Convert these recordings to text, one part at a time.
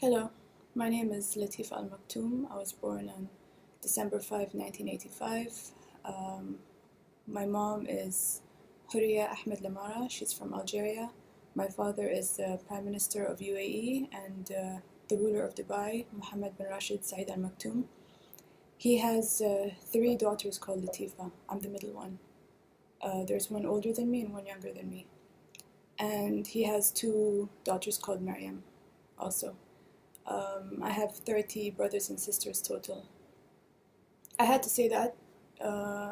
Hello, my name is Latifa Al Maktoum. I was born on December 5, 1985. Um, my mom is Houria Ahmed Lamara. She's from Algeria. My father is the Prime Minister of UAE and the ruler of Dubai, Mohammed bin Rashid Saeed Al Maktoum. He has three daughters called Latifa. I'm the middle one. There's one older than me and one younger than me. And he has two daughters called Maryam also. I have 30 brothers and sisters total. I had to say that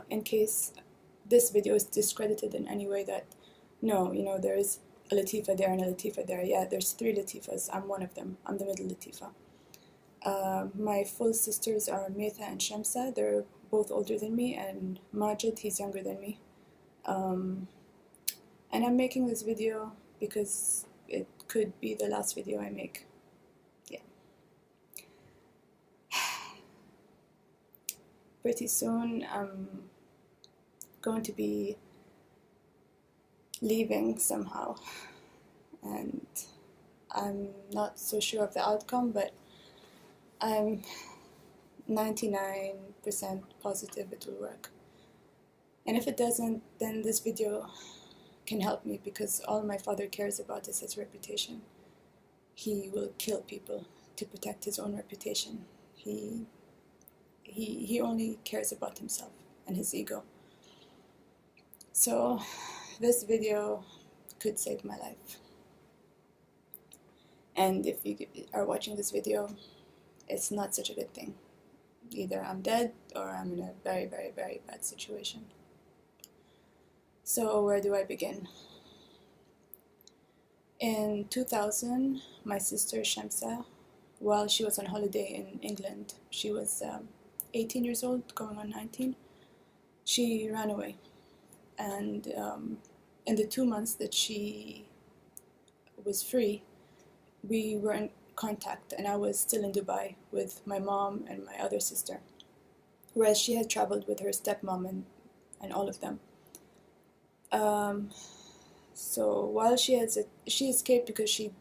in case this video is discredited in any way that, no, there is a Latifa there and a Latifa there. Yeah, there's three Latifas. I'm one of them. I'm the middle Latifa. My full sisters are Metha and Shamsa. They're both older than me, and Majid, he's younger than me. And I'm making this video because it could be the last video I make. Pretty soon I'm going to be leaving somehow, and I'm not so sure of the outcome, but I'm 99% positive it will work. And if it doesn't, then this video can help me, because all my father cares about is his reputation. He will kill people to protect his own reputation. He only cares about himself and his ego. So this video could save my life. And if you are watching this video, it's not such a good thing. Either I'm dead or I'm in a very, very, very bad situation. So where do I begin? In 2000, my sister Shamsa, while she was on holiday in England, she was 18 years old, going on 19, she ran away. And in the 2 months that she was free, we were in contact, and I was still in Dubai with my mom and my other sister, whereas she had traveled with her stepmom and all of them. So while she escaped because she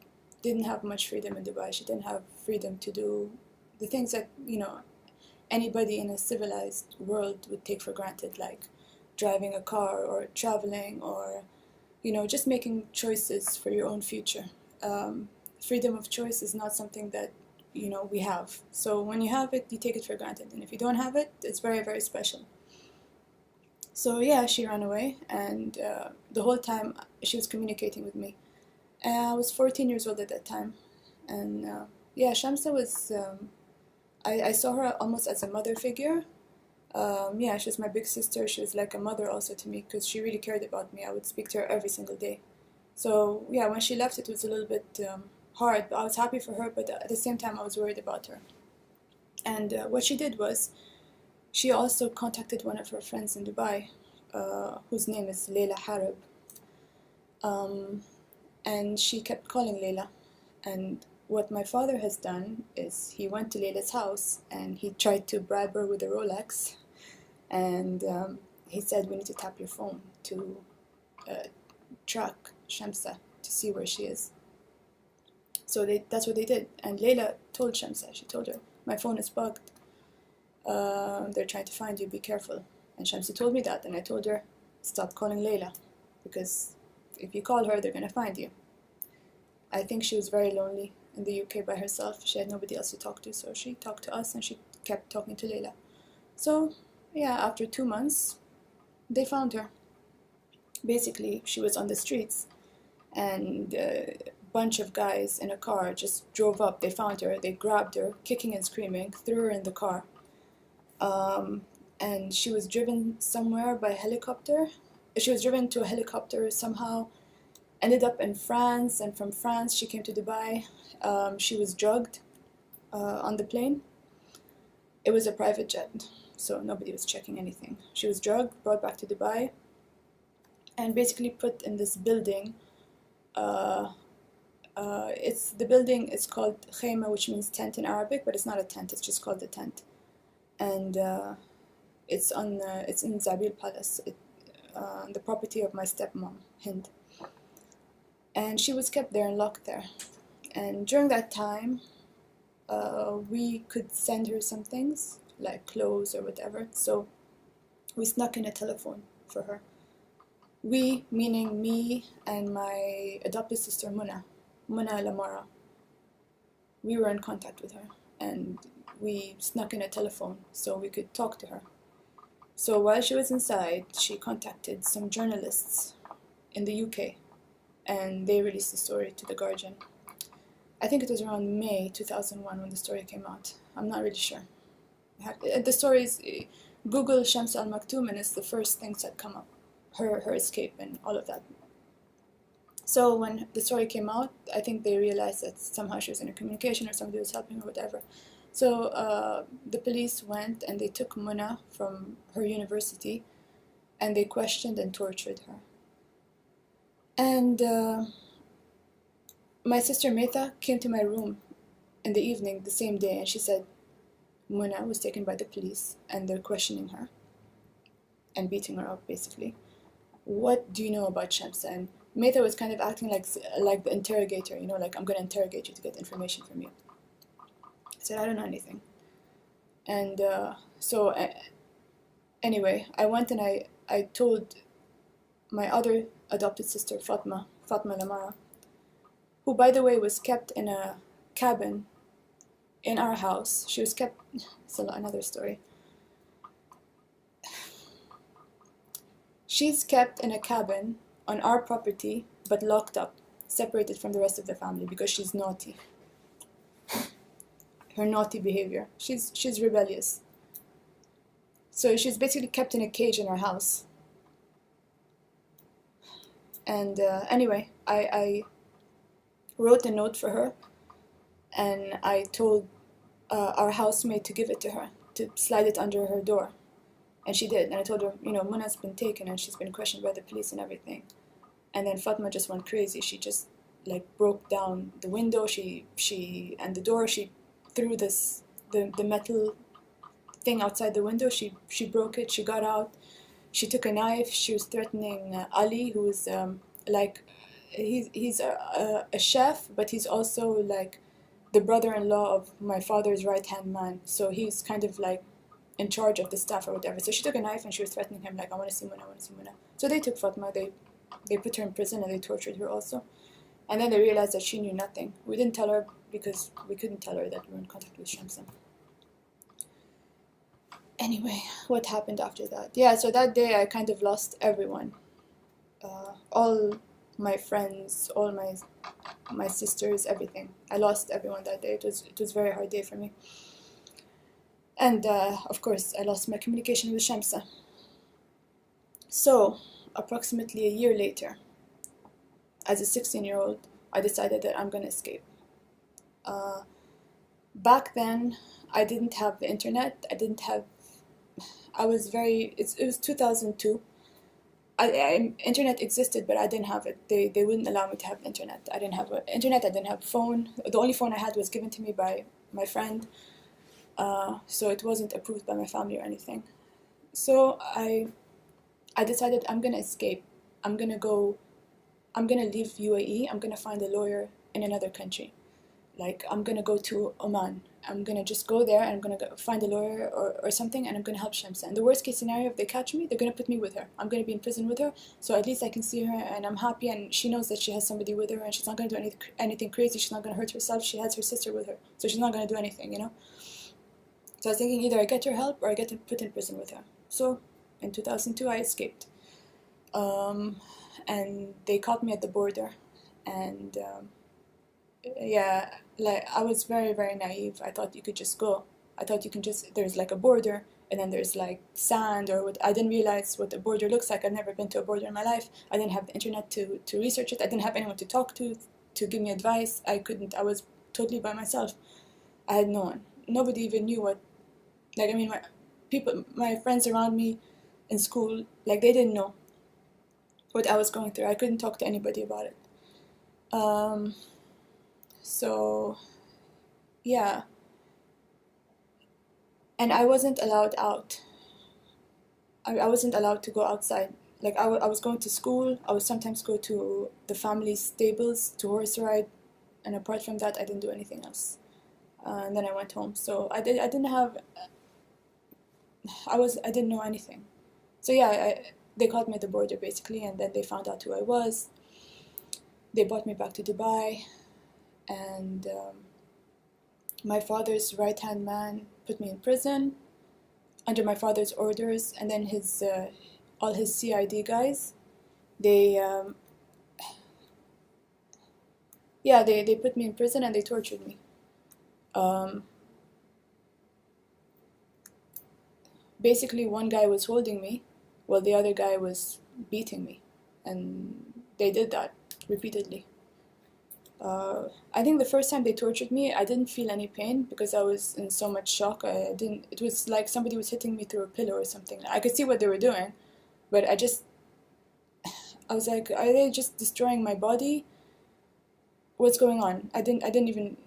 didn't have much freedom in Dubai. She didn't have freedom to do the things that, anybody in a civilized world would take for granted, like driving a car or traveling or, just making choices for your own future. Freedom of choice is not something that, we have. So when you have it, you take it for granted. And if you don't have it, it's very, very special. So yeah, she ran away, and the whole time she was communicating with me. I was 14 years old at that time. And yeah, Shamsa was, I saw her almost as a mother figure. Yeah, she was my big sister. She was like a mother also to me, because she really cared about me. I would speak to her every single day. So yeah, when she left, it was a little bit hard, but I was happy for her, but at the same time I was worried about her. And what she did was, she also contacted one of her friends in Dubai, whose name is Leila Harib. And she kept calling Leila. And what my father has done is he went to Leila's house and he tried to bribe her with a Rolex. And he said, we need to tap your phone to track Shamsa to see where she is. So that's what they did. And Leila told Shamsa, she told her, my phone is bugged. They're trying to find you, be careful. And Shamsa told me that, and I told her, stop calling Leila, because if you call her, they're going to find you. I think she was very lonely in the UK by herself. She had nobody else to talk to, so she talked to us, and she kept talking to Leila. So yeah, after 2 months, they found her. Basically, she was on the streets, and a bunch of guys in a car just drove up. They found her, they grabbed her, kicking and screaming, threw her in the car. And she was driven somewhere by helicopter. She was driven to a helicopter somehow, ended up in France, and from France she came to Dubai. She was drugged on the plane. It was a private jet, so nobody was checking anything. She was drugged, brought back to Dubai, and basically put in this building. The building is called khayma, which means tent in Arabic, but it's not a tent, it's just called a tent. And it's in Zabil Palace, the property of my stepmom, Hind. And she was kept there and locked there. And during that time, we could send her some things, like clothes or whatever. So we snuck in a telephone for her. We, meaning me and my adopted sister Muna Lamara. We were in contact with her, and we snuck in a telephone so we could talk to her. So while she was inside, she contacted some journalists in the UK, and they released the story to The Guardian. I think it was around May 2001 when the story came out. I'm not really sure. The story is, Google Shamsa Al Maktoum and it's the first things that come up, her escape and all of that. So when the story came out, I think they realized that somehow she was in a communication or somebody was helping her, whatever. So the police went and they took Muna from her university and they questioned and tortured her. And my sister Metha came to my room in the evening the same day and she said, Muna was taken by the police and they're questioning her and beating her up, basically. What do you know about Shamsa? And Metha was kind of acting like the interrogator, you know, like, I'm going to interrogate you to get information from you. I said, I don't know anything. And anyway, I went and I told my other adopted sister, Fatma Lamara, who, by the way, was kept in a cabin in our house. She was kept, it's another story. She's kept in a cabin on our property, but locked up, separated from the rest of the family because she's naughty. Her naughty behavior. She's rebellious. So she's basically kept in a cage in our house. And anyway, I wrote a note for her, and I told our housemate to give it to her, to slide it under her door. And she did. And I told her, you know, Muna's been taken and she's been questioned by the police and everything. And then Fatma just went crazy. She just like broke down the window. She and the door. She threw the metal thing outside the window. She broke it. She got out. She took a knife. She was threatening Ali, who is he's a chef, but he's also like the brother-in-law of my father's right-hand man. So he's kind of like in charge of the staff or whatever. So she took a knife and she was threatening him like, I want to see Muna, I want to see Muna. So they took Fatma, they put her in prison and they tortured her also. And then they realized that she knew nothing. We didn't tell her because we couldn't tell her that we were in contact with Shamsa. Anyway, what happened after that? Yeah, so that day I kind of lost everyone. All my friends, all my sisters, everything. I lost everyone that day. It was a very hard day for me. And of course, I lost my communication with Shamsa. So, approximately a year later, as a 16-year-old, I decided that I'm going to escape. Back then, I didn't have the internet. It was 2002. Internet existed, but I didn't have it. They wouldn't allow me to have internet. I didn't have internet, I didn't have a phone. The only phone I had was given to me by my friend. So it wasn't approved by my family or anything. So I decided I'm gonna escape. I'm gonna leave UAE. I'm gonna find a lawyer in another country. Like, I'm gonna go to Oman. I'm gonna just go there and I'm gonna find a lawyer or something, and I'm gonna help Shamsa. And the worst case scenario, if they catch me, they're gonna put me with her. I'm gonna be in prison with her, so at least I can see her and I'm happy, and she knows that she has somebody with her and she's not gonna do anything crazy. She's not gonna hurt herself. She has her sister with her, so she's not gonna do anything, you know? So I was thinking either I get her help or I get put in prison with her. So in 2002 I escaped. And they caught me at the border. And yeah, like, I was very, very naive. I thought you could just go. I thought you can just, there's like a border and then there's like sand or what. I didn't realize what the border looks like. I've never been to a border in my life. I didn't have the internet to research it. I didn't have anyone to talk to give me advice. I was totally by myself. I had no one. Nobody even knew what, like, I mean, my friends around me in school, like, they didn't know what I was going through. I couldn't talk to anybody about it. So, yeah. And I wasn't allowed out. I wasn't allowed to go outside. Like, I was going to school. I would sometimes go to the family's stables to horse ride. And apart from that, I didn't do anything else. and then I went home. So I didn't have, I didn't know anything. So yeah, they caught me at the border basically, and then they found out who I was. They brought me back to Dubai, and my father's right-hand man put me in prison under my father's orders, and then his all his CID guys, they yeah, they put me in prison and they tortured me. Um, Basically, one guy was holding me while the other guy was beating me, and they did that repeatedly. I think the first time they tortured me, I didn't feel any pain because I was in so much shock. I didn't. It was like somebody was hitting me through a pillow or something. I could see what they were doing, but I was like, are they just destroying my body? What's going on? I didn't even.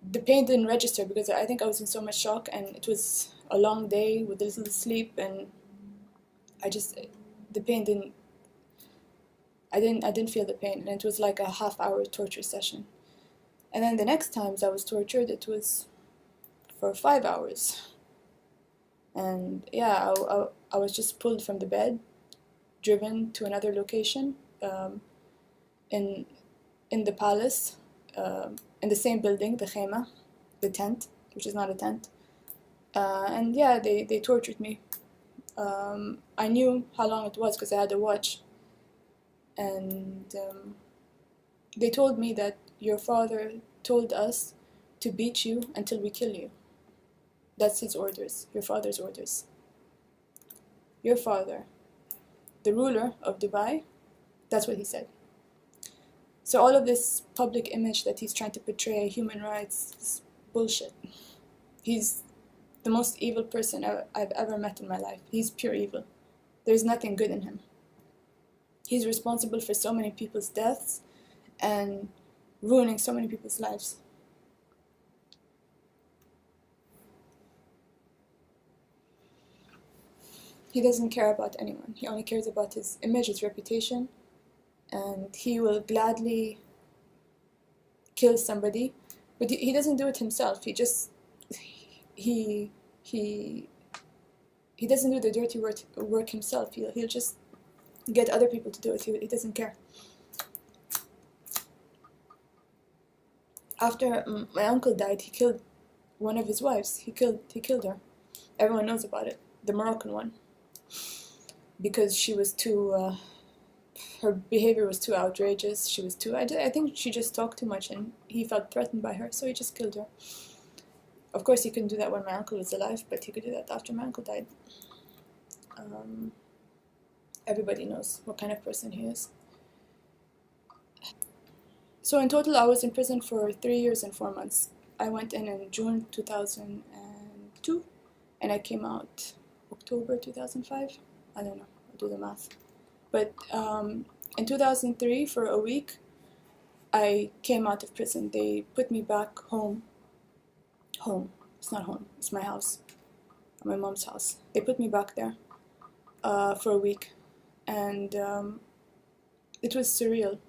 The pain didn't register because I think I was in so much shock, and it was a long day with little sleep, and I just the pain didn't. I didn't feel the pain, and it was like a half-hour torture session. And then the next times I was tortured, it was for 5 hours. And yeah, I was just pulled from the bed, driven to another location, in in the palace, in the same building, the khema, the tent, which is not a tent. And yeah, they tortured me. I knew how long it was because I had a watch. And they told me that your father told us to beat you until we kill you. That's his orders, your father's orders. Your father, the ruler of Dubai, that's what he said. So all of this public image that he's trying to portray, human rights, is bullshit. He's the most evil person I've ever met in my life. He's pure evil. There's nothing good in him. He's responsible for so many people's deaths and ruining so many people's lives. He doesn't care about anyone. He only cares about his image, his reputation, and he will gladly kill somebody. But he doesn't do it himself. He he doesn't do the dirty work himself. He'll just get other people to do it. He doesn't care. After my uncle died, he killed one of his wives. He killed her. Everyone knows about it. The Moroccan one. Because she was too, her behavior was too outrageous. She was too, I think she just talked too much and he felt threatened by her, so he just killed her. Of course, he couldn't do that when my uncle was alive, but he could do that after my uncle died. Everybody knows what kind of person he is. So in total, I was in prison for 3 years and 4 months. I went in June 2002, and I came out October 2005. I don't know, I'll do the math. But in 2003, for a week, I came out of prison. They put me back home. Home. It's not home. It's my house. My mom's house. They put me back there for a week. And it was surreal.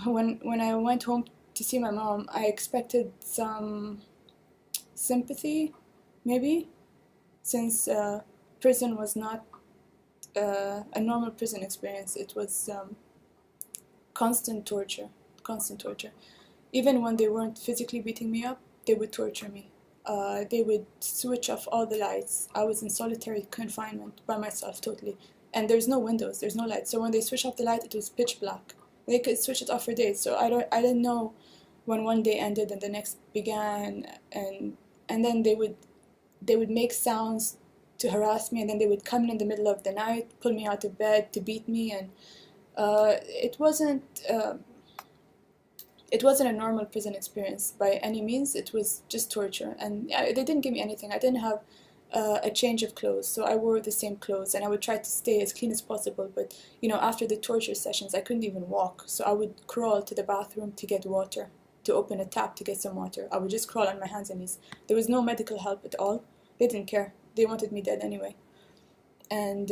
When I went home to see my mom, I expected some sympathy, maybe, since prison was not a normal prison experience. It was constant torture, constant torture. Even when they weren't physically beating me up, they would torture me. They would switch off all the lights. I was in solitary confinement by myself, totally. And there's no windows, there's no lights. So when they switched off the light, it was pitch black. They could switch it off for days. So I didn't know when one day ended and the next began. And then they would make sounds to harass me, and then they would come in the middle of the night, pull me out of bed to beat me, and it wasn't a normal prison experience by any means. It was just torture, and they didn't give me anything. I didn't have a change of clothes, so I wore the same clothes, and I would try to stay as clean as possible. But after the torture sessions, I couldn't even walk, so I would crawl to the bathroom to get water, to open a tap to get some water. I would just crawl on my hands and knees. There was no medical help at all. They didn't care. They wanted me dead anyway. And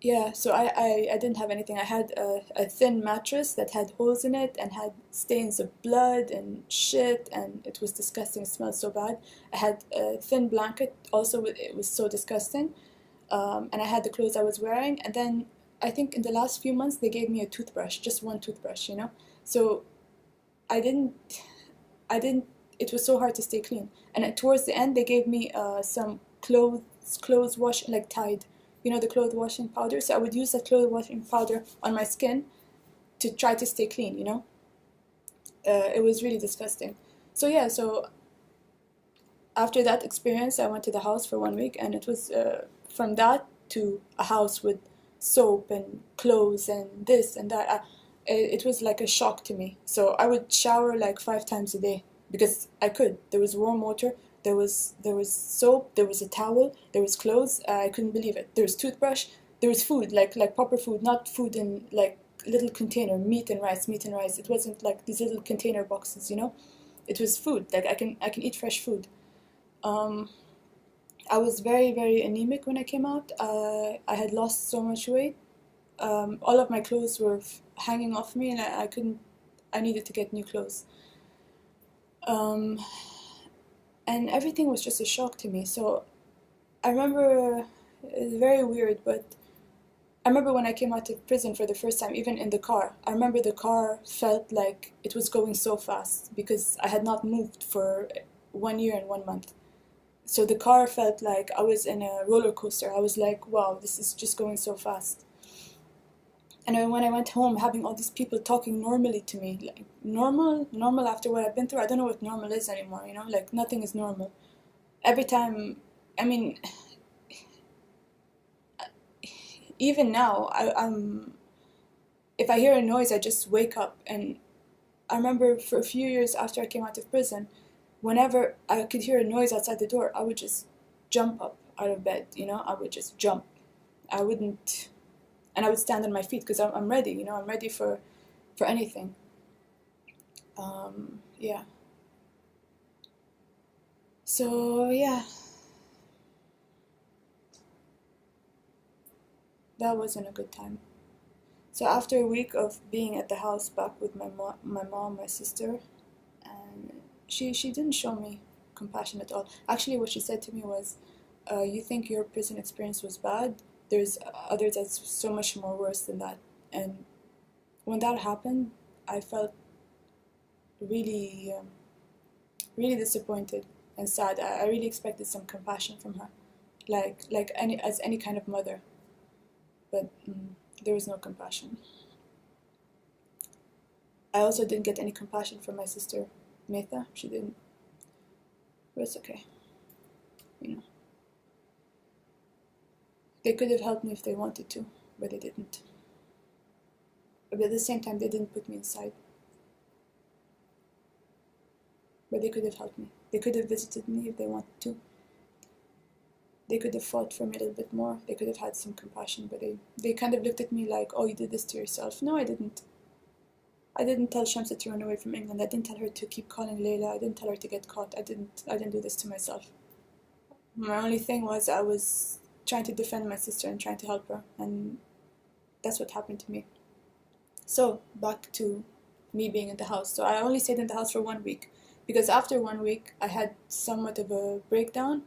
Yeah, so I didn't have anything. I had a thin mattress that had holes in it and had stains of blood and shit, and it was disgusting. It smelled so bad. I had a thin blanket, also, it was so disgusting. And I had the clothes I was wearing. And then I think in the last few months, they gave me a toothbrush, just one toothbrush, you know? So I didn't, I didn't, it was so hard to stay clean. And towards the end, they gave me some clothes wash, like Tide, you know, the clothes washing powder. So I would use that clothes washing powder on my skin to try to stay clean, you know? It was really disgusting. So yeah, so after that experience, I went to the house for 1 week, and it was from that to a house with soap and clothes and this and that. It was like a shock to me. So I would shower like 5 times a day because I could. There was warm water. There was soap. There was a towel. There was clothes. I couldn't believe it. There was toothbrush. There was food, like proper food, not food in like little container, meat and rice, meat and rice. It wasn't like these little container boxes, you know. It was food. Like I can eat fresh food. Um, I was very, very anemic when I came out. I had lost so much weight. All of my clothes were hanging off me, and I couldn't. I needed to get new clothes. Um, and everything was just a shock to me. So I remember it's very weird, but I remember when I came out of prison for the first time, even in the car. I remember the car felt like it was going so fast because I had not moved for 1 year and 1 month. So the car felt like I was in a roller coaster. I was like, wow, this is just going so fast. And then when I went home, having all these people talking normally to me, like normal after what I've been through, I don't know what normal is anymore, you know, like nothing is normal. Every time, I mean, even now, if I hear a noise, I just wake up. And I remember for a few years after I came out of prison, whenever I could hear a noise outside the door, I would just jump up out of bed, you know, I would just jump. I wouldn't, and I would stand on my feet because I'm ready, you know, I'm ready for anything. Yeah. So yeah, that wasn't a good time. So after a week of being at the house back with my mom, my sister, and she didn't show me compassion at all. Actually, what she said to me was, "You think your prison experience was bad? There's others that's so much more worse than that." And when that happened, I felt really, really disappointed and sad. I really expected some compassion from her, like any kind of mother, but there was no compassion. I also didn't get any compassion from my sister, Metha. She didn't. But it's okay, you know. They could have helped me if they wanted to, but they didn't. But at the same time, they didn't put me inside. But they could have helped me. They could have visited me if they wanted to. They could have fought for me a little bit more. They could have had some compassion, but they kind of looked at me like, oh, you did this to yourself. No, I didn't. I didn't tell Shamsa to run away from England. I didn't tell her to keep calling Layla. I didn't tell her to get caught. I didn't do this to myself. My only thing was I was trying to defend my sister and trying to help her, and that's what happened to me. So back to me being in the house. So I only stayed in the house for 1 week because after 1 week I had somewhat of a breakdown.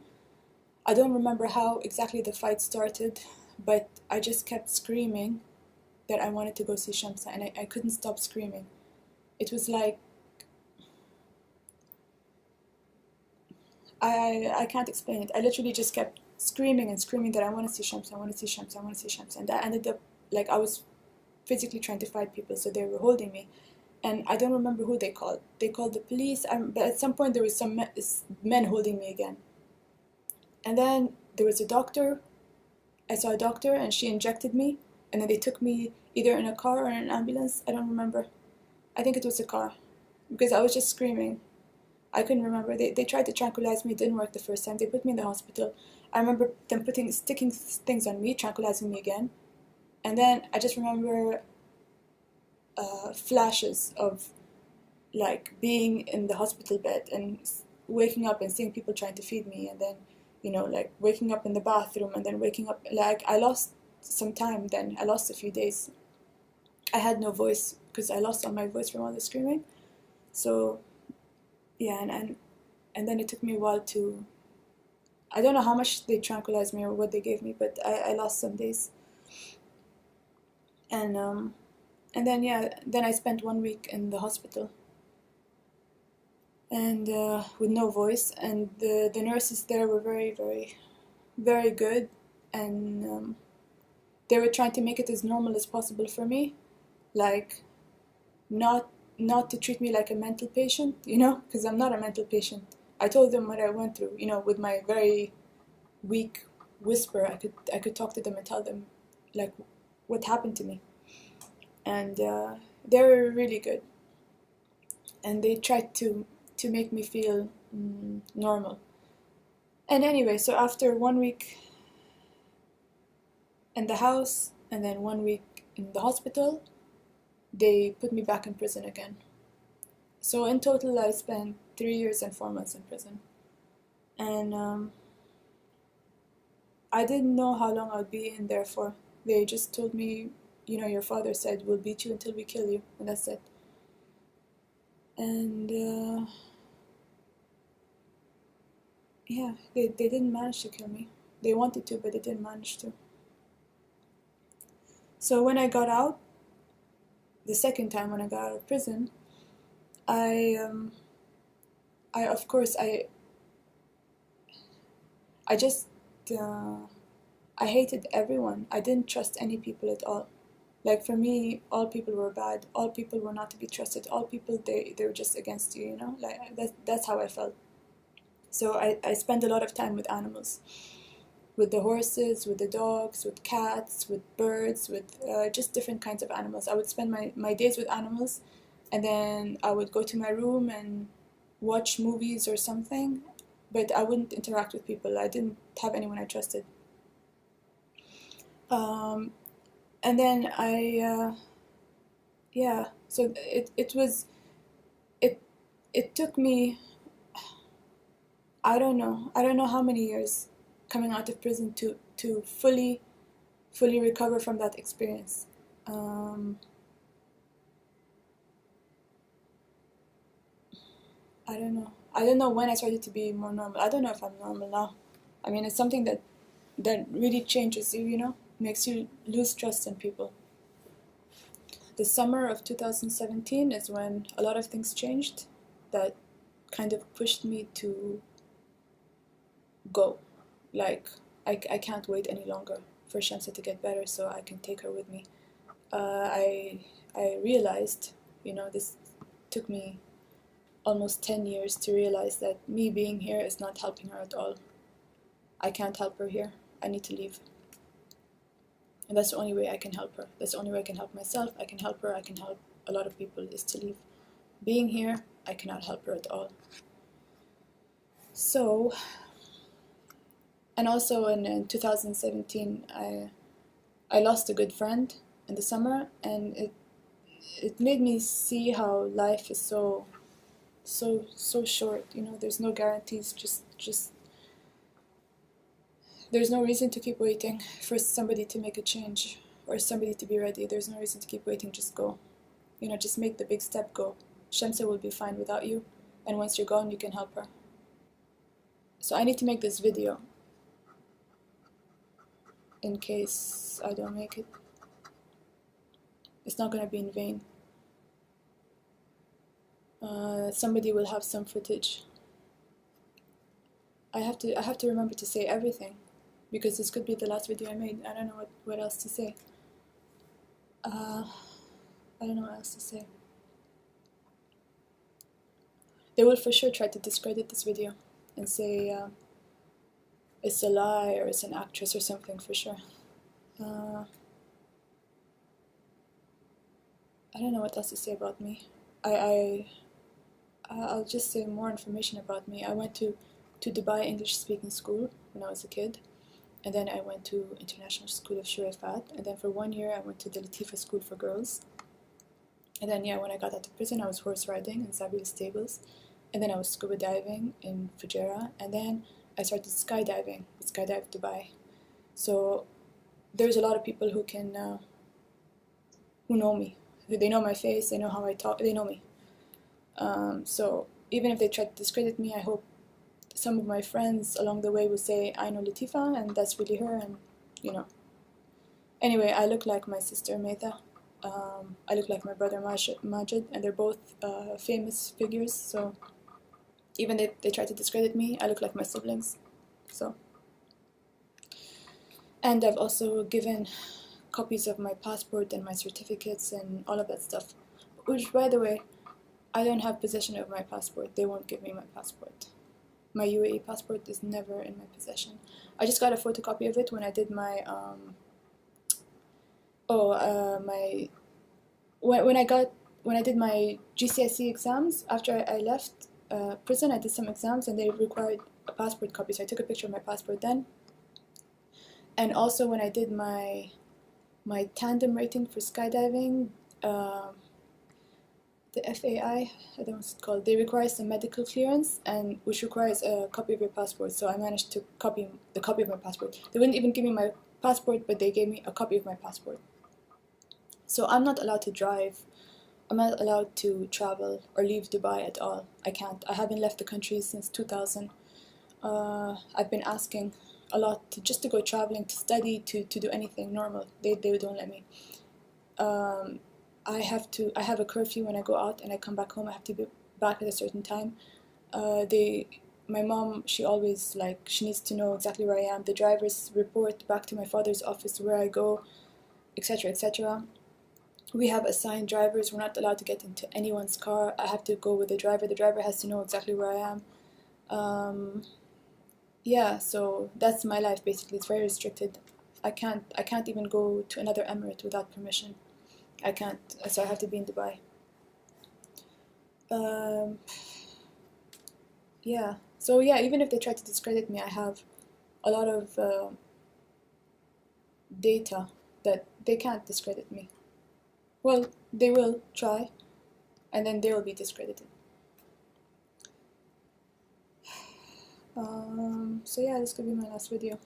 I don't remember how exactly the fight started, but I just kept screaming that I wanted to go see Shamsa, and I couldn't stop screaming. It was like I can't explain it. I literally just kept screaming and screaming that I want to see Shamsa, I want to see Shamsa, I want to see Shamsa, and I ended up like I was physically trying to fight people, so they were holding me. And I don't remember who they called. They called the police, but at some point there was some men holding me again. And then there was a doctor. I saw a doctor, and she injected me. And then they took me either in a car or in an ambulance. I don't remember. I think it was a car because I was just screaming. I couldn't remember. They tried to tranquilize me. It didn't work the first time. They put me in the hospital. I remember them sticking things on me, tranquilizing me again. And then I just remember flashes of like being in the hospital bed and waking up and seeing people trying to feed me, and then like waking up in the bathroom, and then waking up like I lost some time. Then I lost a few days. I had no voice because I lost all my voice from all the screaming. So yeah, and then it took me a while to, I don't know how much they tranquilized me or what they gave me, but I lost some days. And then yeah, then I spent 1 week in the hospital, and with no voice, and the nurses there were very, very, very good, and they were trying to make it as normal as possible for me, like not to treat me like a mental patient, you know, because I'm not a mental patient. I told them what I went through, you know, with my very weak whisper. I could talk to them and tell them like what happened to me, and they were really good, and they tried to make me feel normal. And anyway, so after 1 week in the house and then 1 week in the hospital, they put me back in prison again. So in total, I spent 3 years and 4 months in prison. And I didn't know how long I'd be in there for. They just told me, you know, your father said, we'll beat you until we kill you, and that's it. And yeah, they didn't manage to kill me. They wanted to, but they didn't manage to. So when I got out, the second time when I got out of prison, of course, I just, I hated everyone. I didn't trust any people at all. Like for me, all people were bad. All people were not to be trusted. All people, they were just against you, you know? Like that's how I felt. So I spent a lot of time with animals. With the horses, with the dogs, with cats, with birds, with just different kinds of animals. I would spend my days with animals, and then I would go to my room and watch movies or something, but I wouldn't interact with people. I didn't have anyone I trusted. And then yeah, so it took me, I don't know how many years coming out of prison to fully recover from that experience. I don't know. I don't know when I started to be more normal. I don't know if I'm normal now. I mean, it's something that really changes you, you know, makes you lose trust in people. The summer of 2017 is when a lot of things changed that kind of pushed me to go. Like, I can't wait any longer for Shamsa to get better so I can take her with me. I realized, you know, this took me almost 10 years to realize that me being here is not helping her at all. I can't help her here. I need to leave. And that's the only way I can help her. That's the only way I can help myself. I can help her. I can help a lot of people, is to leave. Being here, I cannot help her at all. So, and also in 2017, I lost a good friend in the summer, and it made me see how life is so short. You know, there's no guarantees. Just there's no reason to keep waiting for somebody to make a change or somebody to be ready. There's no reason to keep waiting. Just go. You know, just make the big step. Go. Shamsa will be fine without you, and once you're gone, you can help her. So I need to make this video in case I don't make it. It's not gonna be in vain. Somebody will have some footage. I have to remember to say everything, because this could be the last video I made. I don't know what else to say. I don't know what else to say. They will for sure try to discredit this video and say it's a lie or it's an actress or something, for sure. I don't know what else to say about me. I'll just say more information about me. I went to Dubai English speaking school when I was a kid, and then I went to International School of Shurafat, and then for 1 year I went to the Latifa School for Girls. And then yeah, when I got out of prison, I was horse riding in Zabil Stables, and then I was scuba diving in Fujairah, and then I started skydiving with Skydive Dubai. So there's a lot of people who can, who know me. They know my face, they know how I talk, they know me. So even if they try to discredit me, I hope some of my friends along the way will say, I know Latifa, and that's really her, and you know. Anyway, I look like my sister Metha. I look like my brother Majid, and they're both famous figures, so even if they try to discredit me, I look like my siblings. So, and I've also given copies of my passport and my certificates and all of that stuff. Which, by the way, I don't have possession of my passport. They won't give me my passport. My UAE passport is never in my possession. I just got a photocopy of it when I did my when I did my GCSE exams. After I left prison, I did some exams and they required a passport copy, so I took a picture of my passport then. And also when I did my tandem rating for skydiving, the FAI, I don't know what it's called, they require some medical clearance, and which requires a copy of your passport, so I managed to copy the copy of my passport. They wouldn't even give me my passport, but they gave me a copy of my passport. So I'm not allowed to drive, I'm not allowed to travel or leave Dubai at all. I can't. I haven't left the country since 2000. I've been asking a lot just to go traveling, to study, to do anything normal. They don't let me. I have a curfew when I go out and I come back home. I have to be back at a certain time. My mom, she always she needs to know exactly where I am. The drivers report back to my father's office where I go, etc., etc. We have assigned drivers. We're not allowed to get into anyone's car. I have to go with the driver. The driver has to know exactly where I am. Yeah, so that's my life basically. It's very restricted. I can't even go to another emirate without permission. I can't, so I have to be in Dubai. Yeah, so yeah, even if they try to discredit me, I have a lot of data that they can't discredit me. Well, they will try, and then they will be discredited. So yeah, this could be my last video.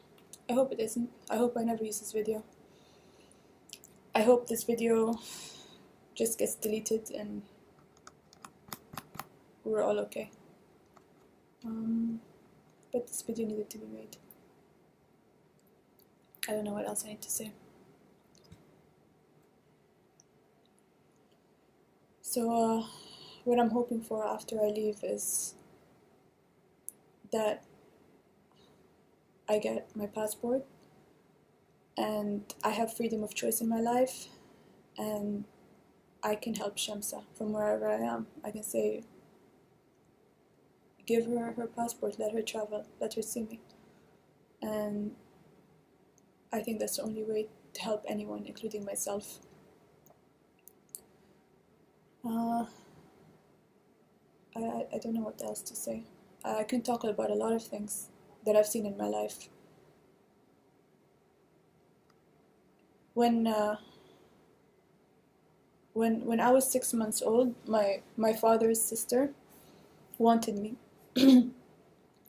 I hope it isn't. I hope I never use this video. I hope this video just gets deleted and we're all okay. But this video needed to be made. I don't know what else I need to say. So what I'm hoping for after I leave is that I get my passport and I have freedom of choice in my life, and I can help Shamsa from wherever I am. I can say, give her her passport, let her travel, let her see me. And I think that's the only way to help anyone, including myself. I don't know what else to say. I can talk about a lot of things that I've seen in my life. When I was 6 months old, my father's sister wanted me,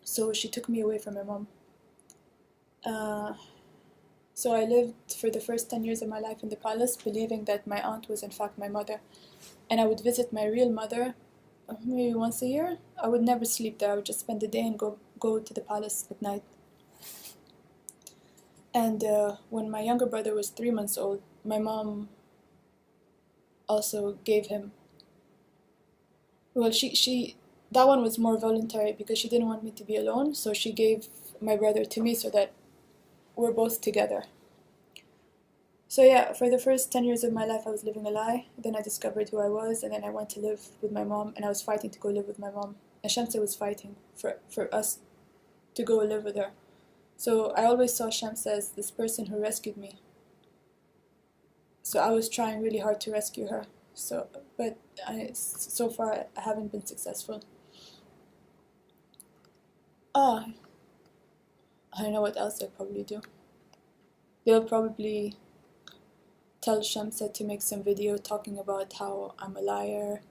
so she took me away from my mom. So I lived for the first 10 years of my life in the palace, believing that my aunt was in fact my mother. And I would visit my real mother maybe once a year. I would never sleep there. I would just spend the day and go to the palace at night. And when my younger brother was 3 months old, my mom also gave him, well, that one was more voluntary because she didn't want me to be alone, so she gave my brother to me so that we're both together. So yeah, for the first 10 years of my life I was living a lie. Then I discovered who I was, and then I went to live with my mom, and I was fighting to go live with my mom. And Shamsa was fighting for us to go live with her. So I always saw Shamsa as this person who rescued me. So I was trying really hard to rescue her. But so far I haven't been successful. I don't know what else they'll probably do. They'll probably tell Shamsa to make some video talking about how I'm a liar,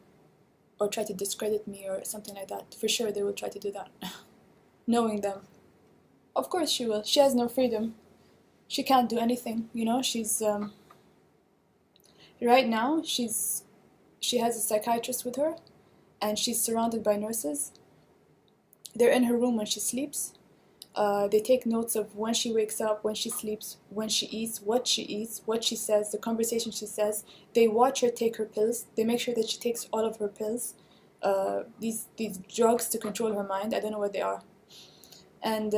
or try to discredit me or something like that. For sure they will try to do that. Knowing them. Of course she will. She has no freedom. she can't do anything. You know, she's right now she has a psychiatrist with her, and she's surrounded by nurses. They're in her room when she sleeps. They take notes of when she wakes up, when she sleeps, when she eats, what she says, the conversation she says. They watch her take her pills. They make sure that she takes all of her pills. These drugs to control her mind. I don't know what they are. And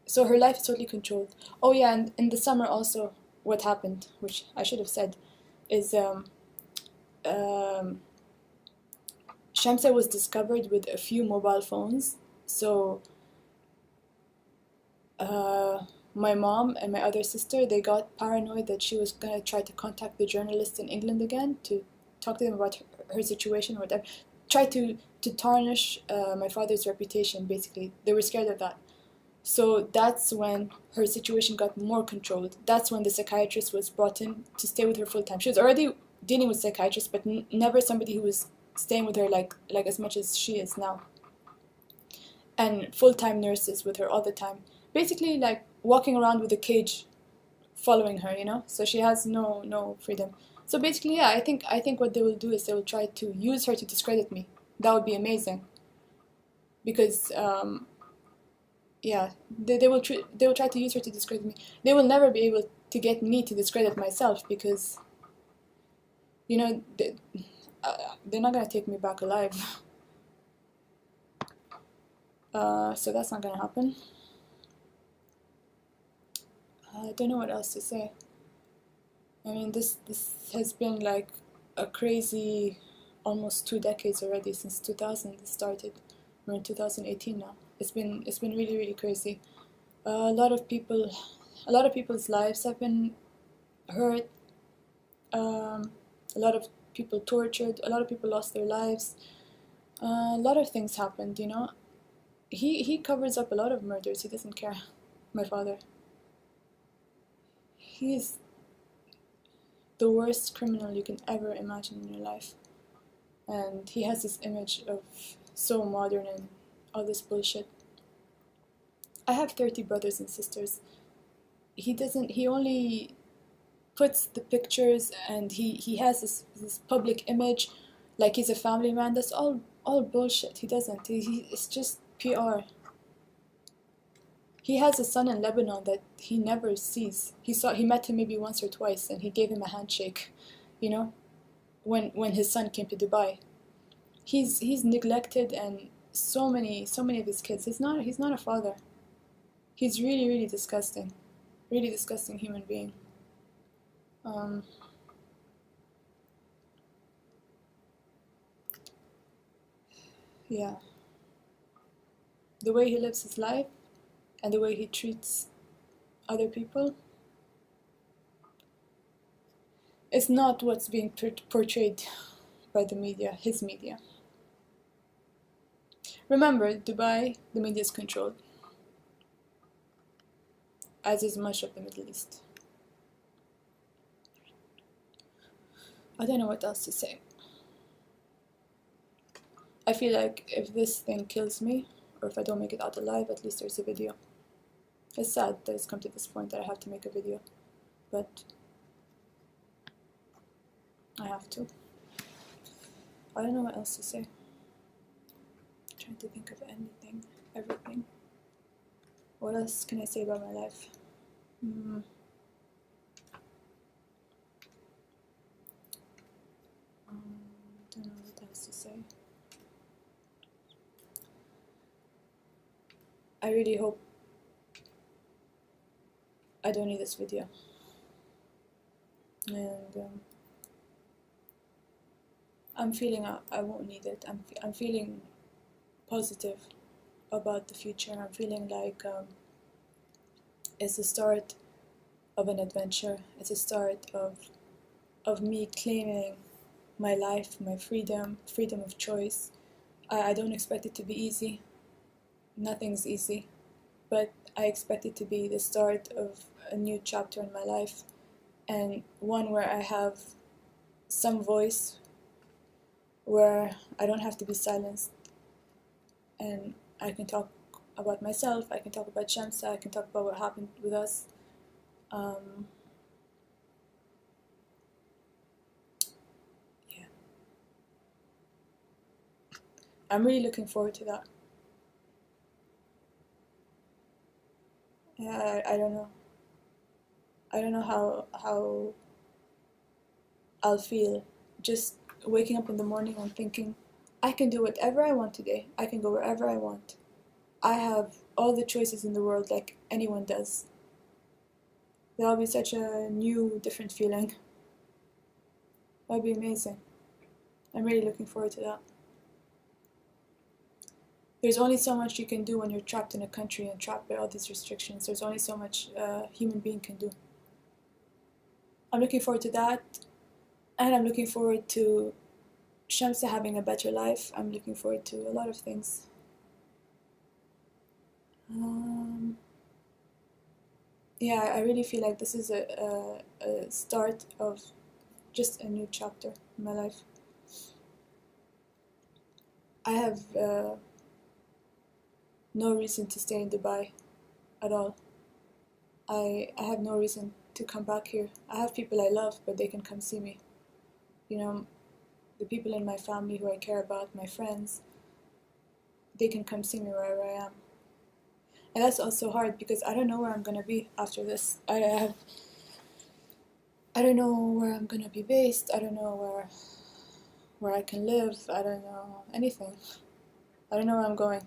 so her life is totally controlled. Oh yeah, and in the summer also, what happened, which I should have said, is um, Shamsa was discovered with a few mobile phones. So uh, my mom and my other sister, they got paranoid that she was gonna try to contact the journalists in England again to talk to them about her situation or whatever. Try to tarnish my father's reputation, basically. They were scared of that. So that's when her situation got more controlled. That's when the psychiatrist was brought in to stay with her full time. She was already dealing with psychiatrists, but never somebody who was staying with her like as much as she is now. And full time nurses with her all the time. Basically, like walking around with a cage following her, you know. So she has no freedom. So basically, yeah, I think what they will do is they will try to use her to discredit me. That would be amazing. Because yeah, they will try to use her to discredit me. They will never be able to get me to discredit myself because you know they're not gonna take me back alive. So that's not gonna happen. I don't know what else to say. I mean, this has been like a crazy, almost 2 decades already since 2000 it started. We're in 2018 now. It's been really crazy. A lot of people, a lot of people's lives have been hurt. A lot of people tortured. A lot of people lost their lives. A lot of things happened. You know, he covers up a lot of murders. He doesn't care. My father. He's the worst criminal you can ever imagine in your life. And he has this image of so modern and all this bullshit. I have 30 brothers and sisters. He only puts the pictures and he has this public image like he's a family man. That's all bullshit. He doesn't. It's just PR. He has a son in Lebanon that he never sees. He met him maybe once or twice and he gave him a handshake, you know, when his son came to Dubai. He's neglected and so many of his kids. He's not a father. He's really disgusting. Really disgusting human being. Um, yeah. The way he lives his life and the way he treats other people is not what's being portrayed by the media, his media. Remember, Dubai, the media is controlled, as is much of the Middle East. I don't know what else to say. I feel like if this thing kills me, or if I don't make it out alive, at least there's a video. It's sad that it's come to this point that I have to make a video, but I have to. I don't know what else to say. I'm trying to think of anything, everything. What else can I say about my life? Don't know what else to say. I really hope I don't need this video. And I'm feeling I won't need it. I'm feeling positive about the future. I'm feeling like it's the start of an adventure. It's the start of me claiming my life, my freedom of choice. I don't expect it to be easy. Nothing's easy, but I expect it to be the start of a new chapter in my life, and one where I have some voice, where I don't have to be silenced, and I can talk about myself, I can talk about Shamsa, I can talk about what happened with us, Um, yeah, I'm really looking forward to that. Yeah, I don't know. I don't know how I'll feel just waking up in the morning and thinking, I can do whatever I want today. I can go wherever I want. I have all the choices in the world like anyone does. That'll be such a new, different feeling. That'll be amazing. I'm really looking forward to that. There's only so much you can do when you're trapped in a country and trapped by all these restrictions. There's only so much a human being can do. I'm looking forward to that, and I'm looking forward to Shamsa having a better life. I'm looking forward to a lot of things. Um, yeah, I really feel like this is a start of just a new chapter in my life. I have no reason to stay in Dubai at all. I have no reason to come back here. I have people I love, but they can come see me. You know, the people in my family who I care about, my friends, they can come see me wherever I am. And that's also hard because I don't know where I'm gonna be after this. I don't know where I'm gonna be based. I don't know where I can live. I don't know anything. I don't know where I'm going.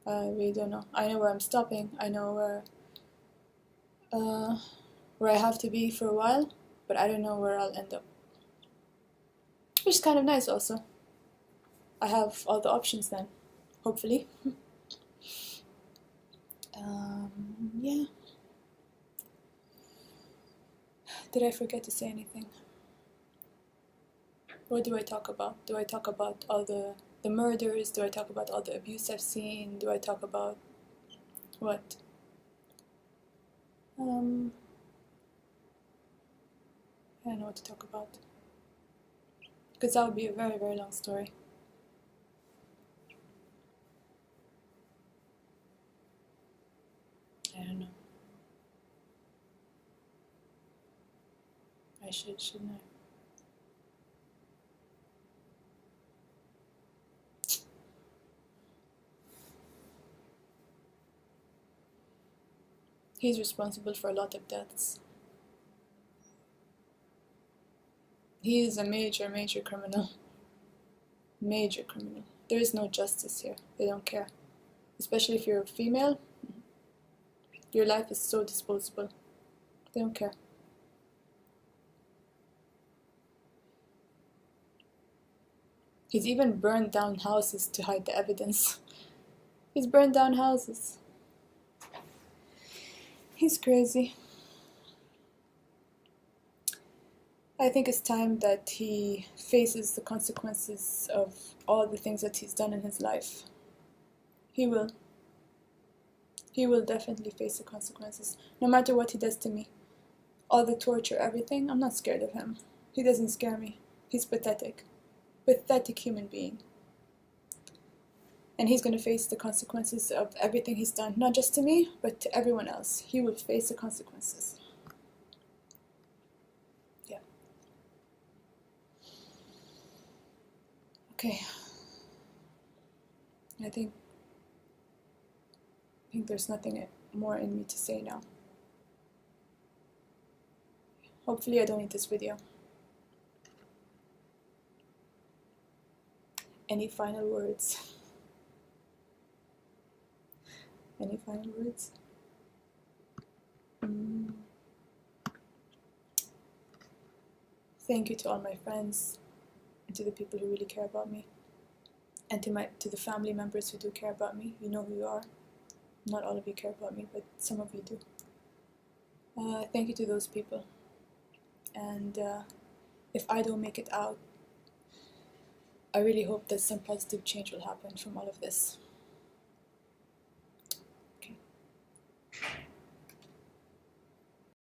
I really don't know. I know where I'm stopping. I know where I have to be for a while, but I don't know where I'll end up. Which is kind of nice also. I have all the options then, hopefully. Yeah. Did I forget to say anything? What do I talk about? Do I talk about all the murders? Do I talk about all the abuse I've seen? Do I talk about what? I don't know what to talk about. Because that would be a very, very long story. I don't know. I shouldn't I? He's responsible for a lot of deaths. He is a major, major criminal. Major criminal. There is no justice here. They don't care. Especially if you're a female, your life is so disposable. They don't care. He's even burned down houses to hide the evidence. He's burned down houses. He's crazy. I think it's time that he faces the consequences of all the things that he's done in his life. He will. He will definitely face the consequences, no matter what he does to me. All the torture, everything, I'm not scared of him. He doesn't scare me. He's pathetic. Pathetic human being. And he's going to face the consequences of everything he's done, not just to me, but to everyone else. He will face the consequences. Yeah. Okay. I think there's nothing more in me to say now. Hopefully I don't need this video. Any final words? Any final words? Thank you to all my friends and to the people who really care about me, and to the family members who do care about me. You know who you are. Not all of you care about me, but some of you do. Thank you to those people. And if I don't make it out, I really hope that some positive change will happen from all of this.